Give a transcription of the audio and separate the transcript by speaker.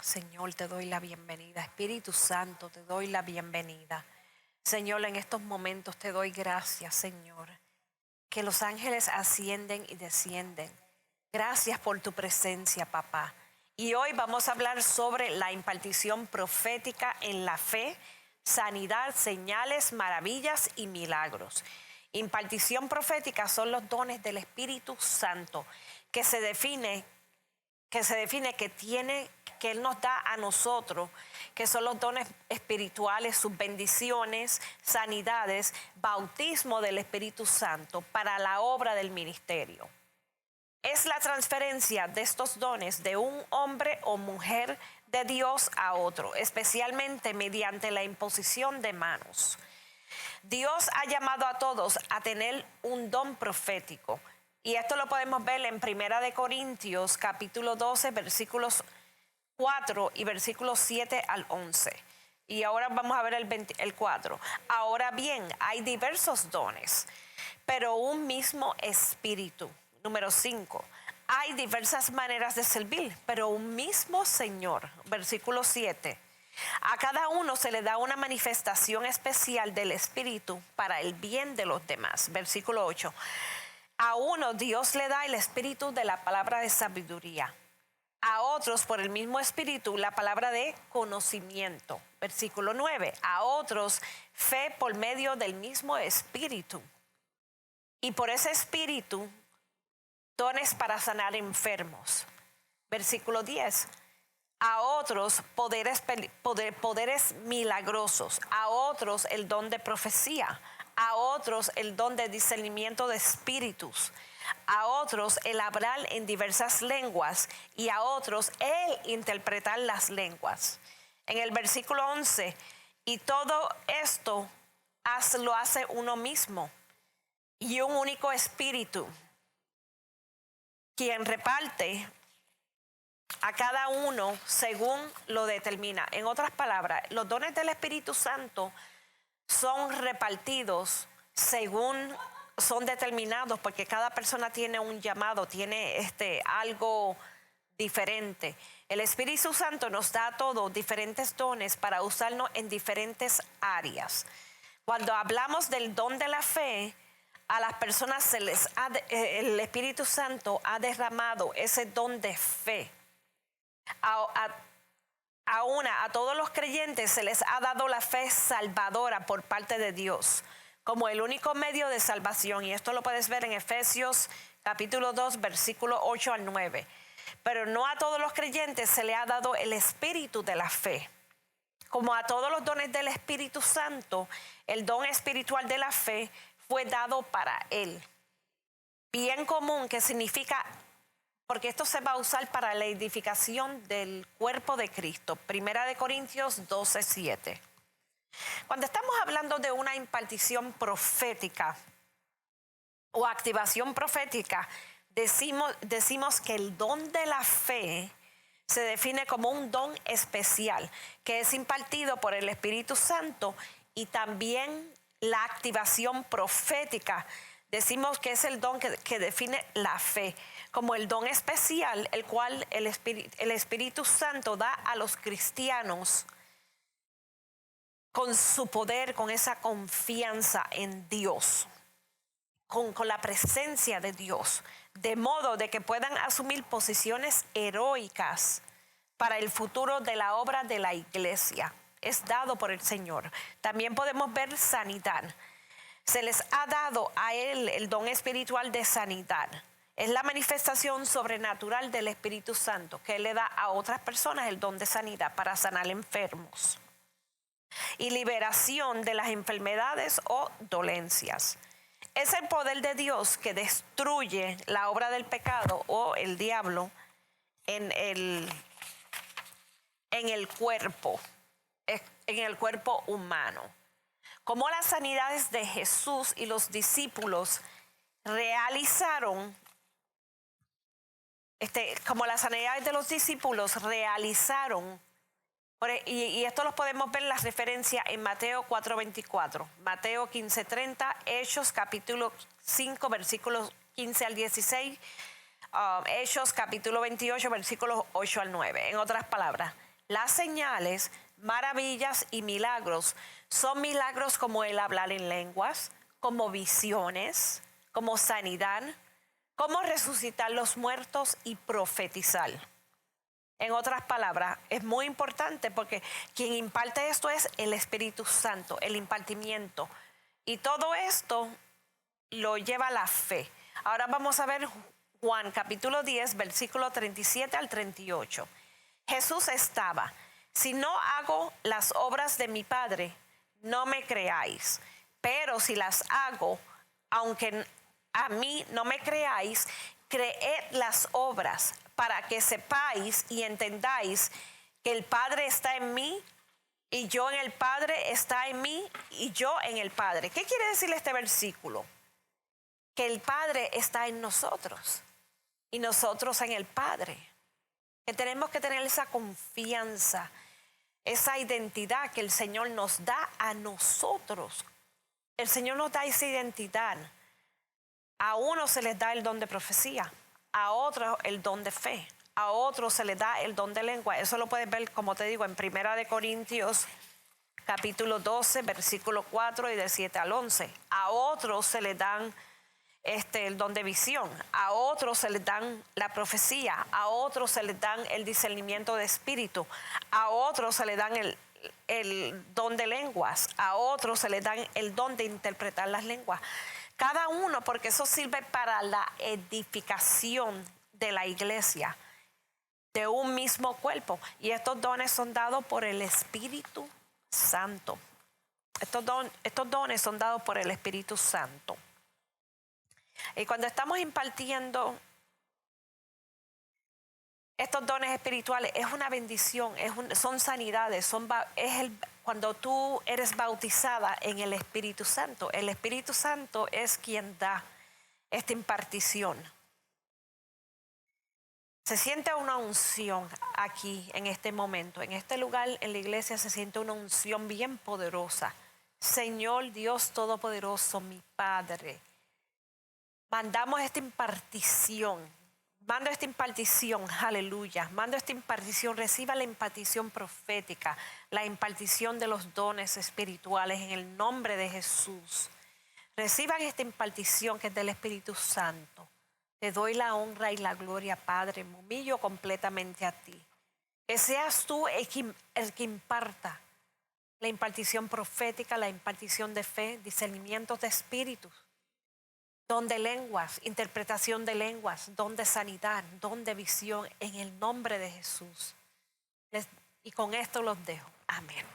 Speaker 1: Señor, te doy la bienvenida. Espíritu Santo, te doy la bienvenida. Señor, en estos momentos te doy gracias, Señor, que los ángeles ascienden y descienden. Gracias por tu presencia, papá. Y hoy vamos a hablar sobre la impartición profética en la fe, sanidad, señales, maravillas y milagros. Impartición profética son los dones del Espíritu Santo que se define que Él nos da a nosotros, que son los dones espirituales, sus bendiciones, sanidades, bautismo del Espíritu Santo para la obra del ministerio. Es la transferencia de estos dones de un hombre o mujer de Dios a otro, especialmente mediante la imposición de manos. Dios ha llamado a todos a tener un don profético. Y esto lo podemos ver en 1 Corintios capítulo 12, versículos 4 y versículos 7 al 11. Y ahora vamos a ver el 4. Ahora bien, hay diversos dones, pero un mismo espíritu. Número 5. Hay diversas maneras de servir, pero un mismo Señor. Versículo 7. A cada uno se le da una manifestación especial del Espíritu para el bien de los demás. Versículo 8. A uno Dios le da el espíritu de la palabra de sabiduría. A otros por el mismo espíritu la palabra de conocimiento. Versículo 9. A otros fe por medio del mismo espíritu. Y por ese espíritu dones para sanar enfermos. Versículo 10. A otros poderes milagrosos. A otros el don de profecía. A otros el don de discernimiento de espíritus, a otros el hablar en diversas lenguas y a otros el interpretar las lenguas. En el versículo 11, y todo esto lo hace uno mismo y un único espíritu, quien reparte a cada uno según lo determina. En otras palabras, los dones del Espíritu Santo son repartidos según son determinados, porque cada persona tiene un llamado, tiene algo diferente. El Espíritu Santo nos da a todos diferentes dones para usarnos en diferentes áreas. Cuando hablamos del don de la fe, a las personas el Espíritu Santo ha derramado ese don de fe. A todos los creyentes se les ha dado la fe salvadora por parte de Dios como el único medio de salvación. Y esto lo puedes ver en Efesios capítulo 2, versículo 8 al 9. Pero no a todos los creyentes se le ha dado el espíritu de la fe. Como a todos los dones del Espíritu Santo, el don espiritual de la fe fue dado para él. Bien común, que significa, porque esto se va a usar para la edificación del cuerpo de Cristo. 1 Corintios 12, 7. Cuando estamos hablando de una impartición profética o activación profética, decimos que el don de la fe se define como un don especial que es impartido por el Espíritu Santo, y también la activación profética decimos que es el don que define la fe como el don especial, el cual el Espíritu Santo da a los cristianos con su poder, con esa confianza en Dios, con la presencia de Dios, de modo de que puedan asumir posiciones heroicas para el futuro de la obra de la iglesia. Es dado por el Señor. También podemos ver sanidad. Se les ha dado a él el don espiritual de sanidad. Es la manifestación sobrenatural del Espíritu Santo que él le da a otras personas el don de sanidad para sanar enfermos y liberación de las enfermedades o dolencias. Es el poder de Dios que destruye la obra del pecado o el diablo en el cuerpo humano. Como las sanidades de Jesús y los discípulos realizaron, y esto lo podemos ver en la referencia en Mateo 4:24, Mateo 15:30, Hechos capítulo 5, versículos 15 al 16, Hechos capítulo 28, versículos 8 al 9. En otras palabras, Las señales, maravillas y milagros son milagros como el hablar en lenguas, como visiones, como sanidad, como resucitar los muertos y profetizar. En otras palabras, es muy importante porque quien imparte esto es el Espíritu Santo, el impartimiento. Y todo esto lo lleva la fe. Ahora vamos a ver Juan capítulo 10, versículo 37 al 38. Jesús estaba: si no hago las obras de mi Padre, no me creáis. Pero si las hago, aunque a mí no me creáis, creed las obras, para que sepáis y entendáis que el Padre está en mí y yo en el Padre, está en mí y yo en el Padre. ¿Qué quiere decir este versículo? Que el Padre está en nosotros y nosotros en el Padre. Que tenemos que tener esa confianza, esa identidad que el Señor nos da a nosotros. El Señor nos da esa identidad. A uno se les da el don de profecía, a otro el don de fe, a otro se les da el don de lengua. Eso lo puedes ver, como te digo, en 1 Corintios capítulo 12, versículo 4 y del 7 al 11. A otros se les dan el don de visión, a otros se les dan la profecía, a otros se les dan el discernimiento de espíritu, a otros se les dan el don de lenguas, a otros se les dan el don de interpretar las lenguas. Cada uno, porque eso sirve para la edificación de la iglesia, de un mismo cuerpo. Y estos dones son dados por el Espíritu Santo. Estos dones son dados por el Espíritu Santo. Y cuando estamos impartiendo estos dones espirituales, es una bendición, son sanidades, cuando tú eres bautizada en el Espíritu Santo. El Espíritu Santo es quien da esta impartición. Se siente una unción aquí en este momento, en este lugar, en la iglesia se siente una unción bien poderosa. Señor Dios Todopoderoso, mi Padre, mandamos esta impartición. Mando esta impartición, aleluya. Mando esta impartición, reciba la impartición profética, la impartición de los dones espirituales en el nombre de Jesús. Reciban esta impartición que es del Espíritu Santo. Te doy la honra y la gloria, Padre. Me humillo completamente a ti. Que seas tú el que imparta la impartición profética, la impartición de fe, discernimiento de espíritus. Don de lenguas, interpretación de lenguas, don de sanidad, don de visión, en el nombre de Jesús. Y con esto los dejo. Amén.